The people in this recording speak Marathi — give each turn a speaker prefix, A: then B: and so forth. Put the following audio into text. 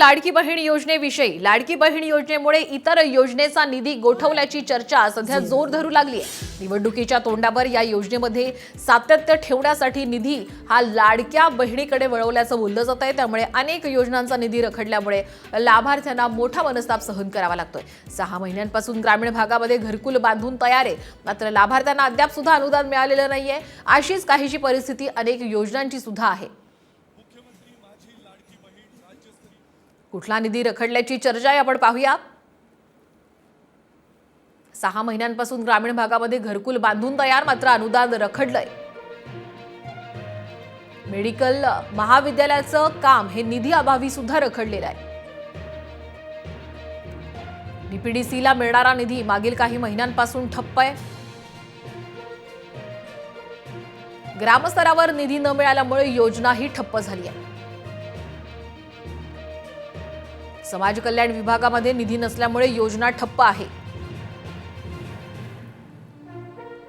A: लाडकी बहीण योजनेविषयी। लाडकी बहीण योजनेमुळे इतर योजनेचा निधी गोठवल्याची चर्चा सध्या जोर धरू लागली आहे। निवडणुकीच्या तोंडावर या योजनेमध्ये सातत्य ठेवण्यासाठी निधी हा लाडक्या बहिणीकडे वळवल्याचं बोललं जात आहे। त्यामुळे अनेक योजनांचा निधी रखडल्यामुळे लाभार्थ्यांना मोठा मनस्ताप सहन करावा लागतोय। 6 महिन्यांपासून ग्रामीण भागामध्ये घरकुल बांधून तयार आहे, मात्र लाभार्थ्यांना अद्याप सुद्धा अनुदान मिळालेलं नाहीये। अशीच काहीशी परिस्थिती अनेक योजनांची सुद्धा आहे। कुठला निधी रखडल्याची चर्चा आहे, आपण पाहूया। 6 महिन्यांपासून ग्रामीण भागामध्ये घरकुल बांधून तयार, मात्र अनुदान रखडलंय। मेडिकल महाविद्यालयाचं काम हे निधी अभावी सुद्धा रखडलेलं आहे। डीपीडीसीला मिळणारा निधी मागील काही महिन्यांपासून ठप्प आहे। ग्रामस्तरावर निधी न मिळाल्यामुळे योजनाही ठप्प झाली आहे। समाज कल्याण विभागामध्ये निधी नसल्यामुळे योजना ठप्प आहे।